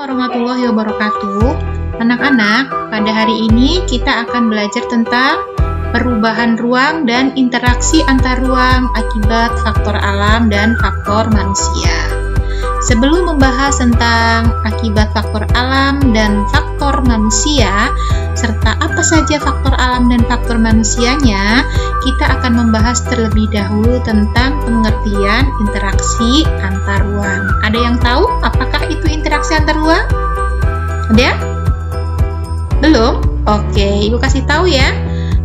warahmatullahi wabarakatuh. Anak-anak, pada hari ini kita akan belajar tentang perubahan ruang dan interaksi antar ruang akibat faktor alam dan faktor manusia. Sebelum membahas tentang akibat faktor alam dan faktor manusia, serta apa saja faktor alam dan faktor manusianya, kita akan membahas terlebih dahulu tentang pengertian interaksi antar ruang. Ada yang tahu apakah itu interaksi antar ruang? Ada? Belum? Oke, Ibu kasih tahu ya.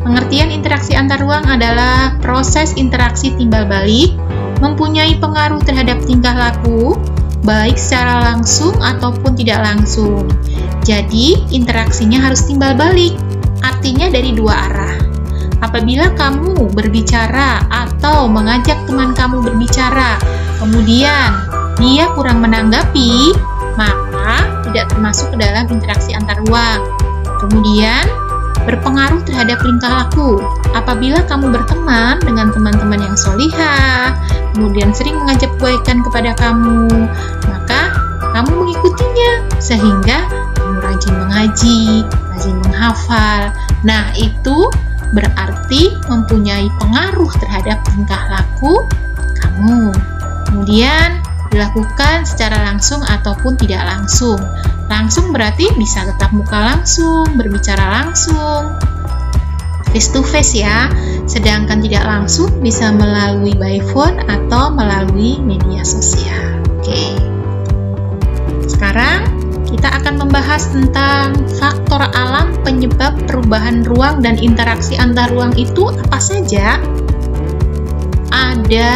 Pengertian interaksi antar ruang adalah proses interaksi timbal balik, mempunyai pengaruh terhadap tingkah laku, baik secara langsung ataupun tidak langsung. Jadi, interaksinya harus timbal balik, artinya dari dua arah. Apabila kamu berbicara atau mengajak teman kamu berbicara, kemudian dia kurang menanggapi, maka tidak termasuk ke dalam interaksi antar ruang. Kemudian, berpengaruh terhadap tingkah laku. Apabila kamu berteman dengan teman-teman yang solihah, kemudian sering mengajak kebaikan kepada kamu, maka kamu mengikutinya sehingga kamu rajin mengaji, rajin menghafal. Nah, itu berarti mempunyai pengaruh terhadap tingkah laku kamu. Kemudian dilakukan secara langsung ataupun tidak langsung. Langsung berarti bisa tetap muka langsung, berbicara langsung, face to face ya. Sedangkan tidak langsung bisa melalui by phone atau melalui media sosial. Oke. Sekarang kita akan membahas tentang faktor alam penyebab perubahan ruang dan interaksi antar ruang itu apa saja? Ada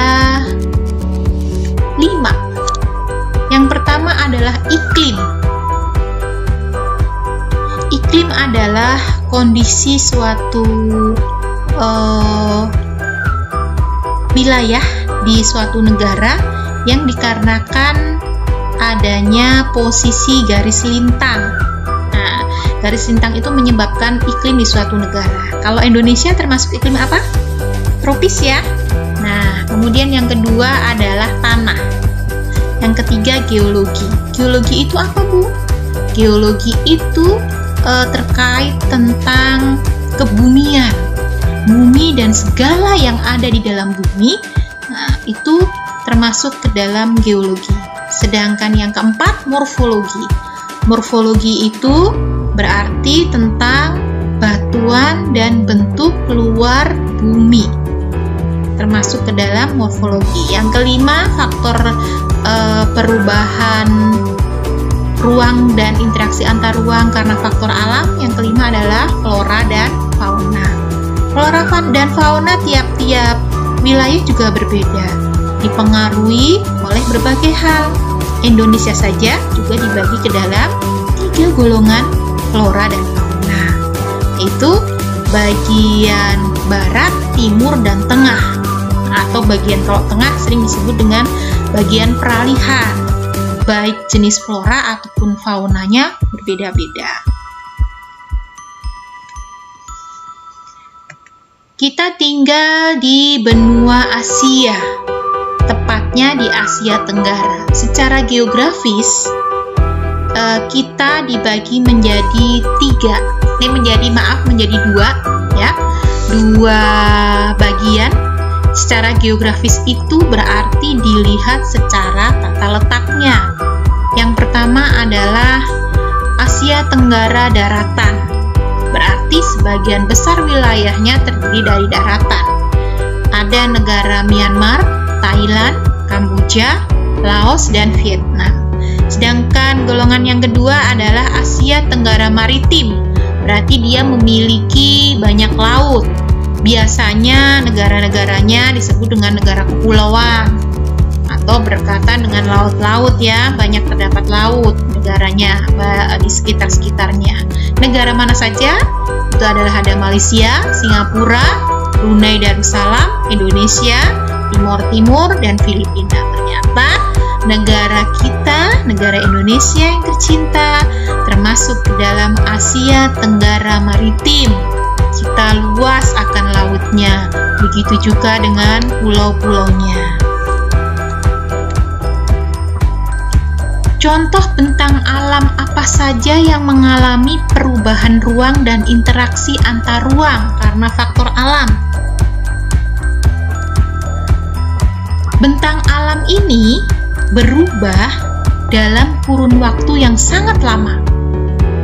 5. Yang pertama adalah iklim. Iklim adalah kondisi suatu wilayah di suatu negara yang dikarenakan adanya posisi garis lintang. Nah, garis lintang itu menyebabkan iklim di suatu negara. Kalau Indonesia termasuk iklim apa? Tropis ya. Nah, kemudian yang kedua adalah tanah. Yang ketiga geologi. Geologi itu apa, Bu? Geologi itu terkait tentang kebumian, bumi dan segala yang ada di dalam bumi. Nah, itu termasuk ke dalam geologi. Sedangkan yang keempat, morfologi. Morfologi itu berarti tentang batuan dan bentuk luar bumi, termasuk ke dalam morfologi. Yang kelima, faktor perubahan ruang dan interaksi antar ruang karena faktor alam. Yang kelima adalah flora dan fauna. Flora dan fauna tiap-tiap wilayah juga berbeda, dipengaruhi oleh berbagai hal. Indonesia saja juga dibagi ke dalam 3 golongan flora dan fauna, yaitu bagian barat, timur, dan tengah. Atau bagian kalau tengah sering disebut dengan bagian peralihan. Baik jenis flora ataupun faunanya berbeda-beda. Kita tinggal di benua Asia, tepatnya di Asia Tenggara. Secara geografis, kita dibagi menjadi 3. Menjadi 2 ya. 2 bagian. Secara geografis itu berarti dilihat secara tata letaknya. Yang pertama adalah Asia Tenggara daratan. Berarti sebagian besar wilayahnya terdiri dari daratan. Ada negara Myanmar, Thailand, Kamboja, Laos, dan Vietnam. Sedangkan golongan yang kedua adalah Asia Tenggara maritim. Berarti dia memiliki banyak laut. Biasanya negara-negaranya disebut dengan negara kepulauan atau berkaitan dengan laut-laut ya, banyak terdapat laut negaranya di sekitar-sekitarnya. Negara mana saja? Itu adalah ada Malaysia, Singapura, Brunei Darussalam, Indonesia, Timor Timur, dan Filipina. Ternyata negara kita, negara Indonesia yang tercinta, termasuk ke dalam Asia Tenggara maritim. Kita luas akan lautnya, begitu juga dengan pulau-pulaunya. Contoh bentang alam apa saja yang mengalami perubahan ruang dan interaksi antar ruang karena faktor alam? Bentang alam ini berubah dalam kurun waktu yang sangat lama.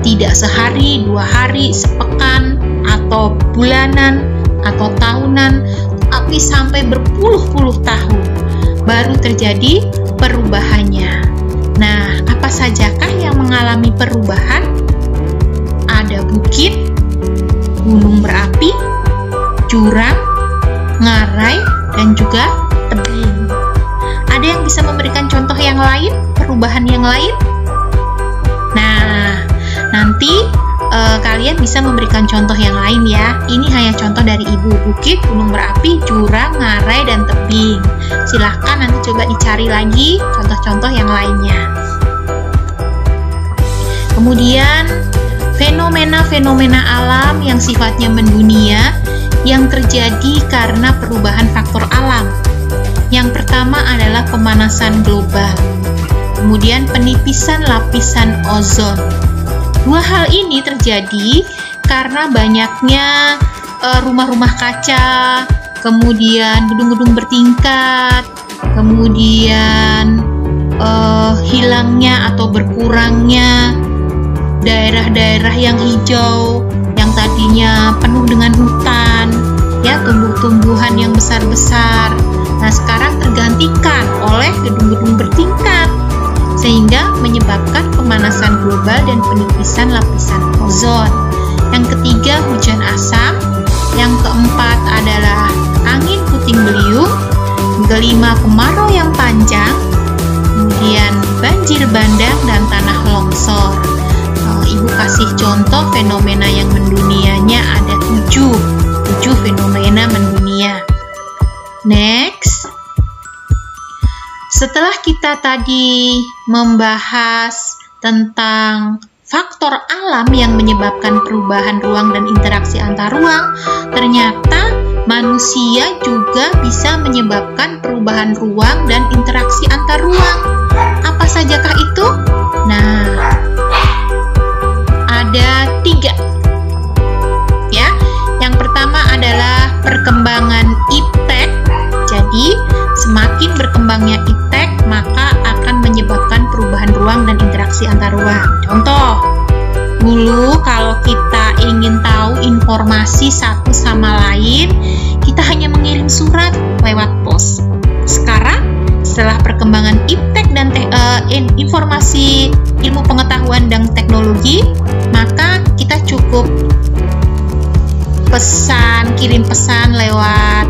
Tidak sehari, 2 hari, sepekan, atau bulanan, atau tahunan, tapi sampai berpuluh-puluh tahun baru terjadi perubahannya. Nah, apa sajakah yang mengalami perubahan? Ada bukit, gunung berapi, jurang, ngarai, dan juga tebing. Ada yang bisa memberikan contoh yang lain, perubahan yang lain? Nah, nanti kalian bisa memberikan contoh yang lain ya. Ini hanya contoh dari Ibu. Bukit, gunung berapi, jurang, ngarai, dan tebing. Silahkan nanti coba dicari lagi contoh-contoh yang lainnya. Kemudian fenomena-fenomena alam yang sifatnya mendunia yang terjadi karena perubahan faktor alam. Yang pertama adalah pemanasan global. Kemudian penipisan lapisan ozon. Dua hal ini terjadi karena banyaknya rumah-rumah kaca, kemudian gedung-gedung bertingkat, kemudian hilangnya atau berkurangnya daerah-daerah yang hijau, yang tadinya penuh dengan hutan, ya, tumbuh-tumbuhan yang besar-besar. Nah, sekarang tergantikan oleh gedung-gedung bertingkat, sehingga menyebabkan pemanasan global dan penipisan lapisan ozon. Yang ketiga, hujan asam. Yang keempat adalah angin puting beliung. Kelima, kemarau yang panjang. Kemudian banjir bandang dan tanah longsor. Ibu kasih contoh fenomena yang mendunianya ada 7 fenomena mendunia. Next. Setelah kita tadi membahas tentang faktor alam yang menyebabkan perubahan ruang dan interaksi antar ruang, ternyata manusia juga bisa menyebabkan perubahan ruang dan interaksi antar ruang. Apa sajakah itu? Nah, ada 3. Ya, yang pertama adalah perkembangan iptek. Jadi, semakin berkembangnya iptek, maka akan menyebabkan perubahan ruang dan interaksi antar ruang. Contoh, dulu kalau kita ingin tahu informasi satu sama lain, kita hanya mengirim surat lewat pos. Sekarang, setelah perkembangan iptek dan informasi ilmu pengetahuan dan teknologi, maka kita cukup kirim pesan lewat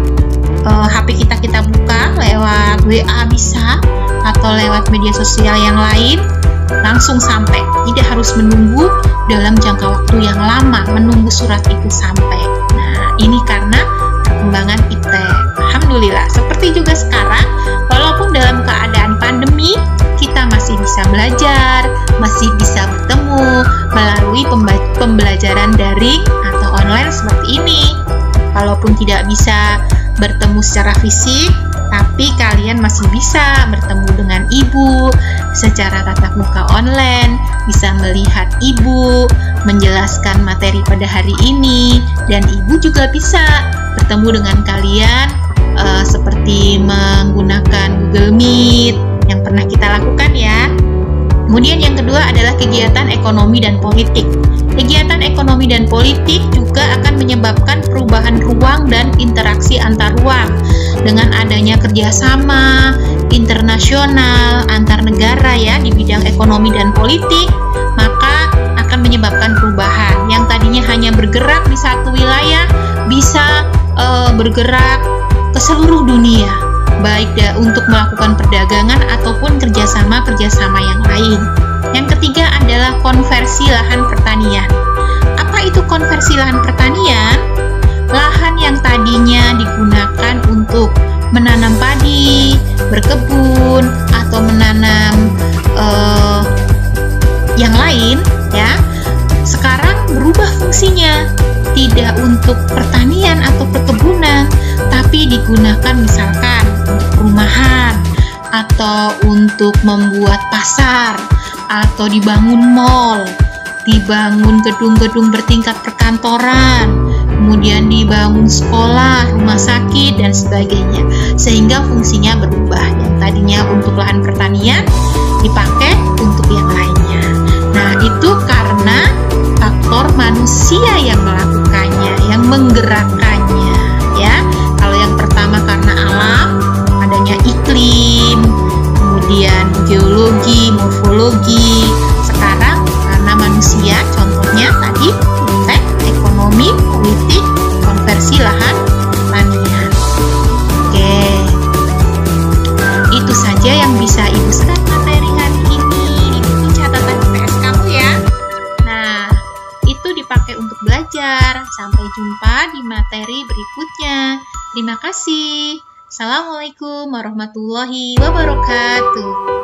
HP kita buka, lewat WA bisa, atau lewat media sosial yang lain, langsung sampai. Tidak harus menunggu dalam jangka waktu yang lama, menunggu surat itu sampai. Nah, ini karena perkembangan iptek. Alhamdulillah. Seperti juga sekarang, walaupun dalam keadaan pandemi, kita masih bisa belajar, masih bisa bertemu melalui pembelajaran daring atau online seperti ini. Walaupun tidak bisa bertemu secara fisik, tapi kalian masih bisa bertemu dengan ibu secara tatap muka online, bisa melihat ibu menjelaskan materi pada hari ini, dan ibu juga bisa bertemu dengan kalian seperti menggunakan Google Meet yang pernah kita lakukan ya. Kemudian yang kedua adalah kegiatan ekonomi dan politik. Kegiatan ekonomi dan politik juga akan menyebabkan perubahan ruang dan interaksi antar ruang. Dengan adanya kerjasama internasional antar negara ya di bidang ekonomi dan politik, maka akan menyebabkan perubahan. Yang tadinya hanya bergerak di satu wilayah bisa bergerak ke seluruh dunia, baik untuk melakukan perdagangan ataupun kerjasama yang lain. Yang ketiga adalah konversi lahan pertanian. Apa itu konversi lahan pertanian? Lahan yang tadinya digunakan untuk menanam padi, berkebun, atau menanam yang lain, ya, sekarang berubah fungsinya. Tidak untuk pertanian atau perkebunan, tapi digunakan misalkan untuk perumahan atau untuk membuat pasar atau dibangun mall, dibangun gedung-gedung bertingkat perkantoran, kemudian dibangun sekolah, rumah sakit, dan sebagainya, sehingga fungsinya berubah. Yang tadinya untuk lahan pertanian dipakai untuk yang lainnya. Nah, itu karena faktor manusia yang melakukannya, yang menggerakkannya, ya. Kalau yang pertama karena alam, adanya iklim, kemudian geologi, morfologi. Sekarang karena manusia, contohnya tadi konteks ekonomi, politik, konversi lahan pertanian. Oke, itu saja yang bisa Ibu share materi hari ini di buku catatan IPS kamu ya. Nah, itu dipakai untuk belajar. Sampai jumpa di materi berikutnya. Terima kasih. Assalamualaikum warahmatullahi wabarakatuh.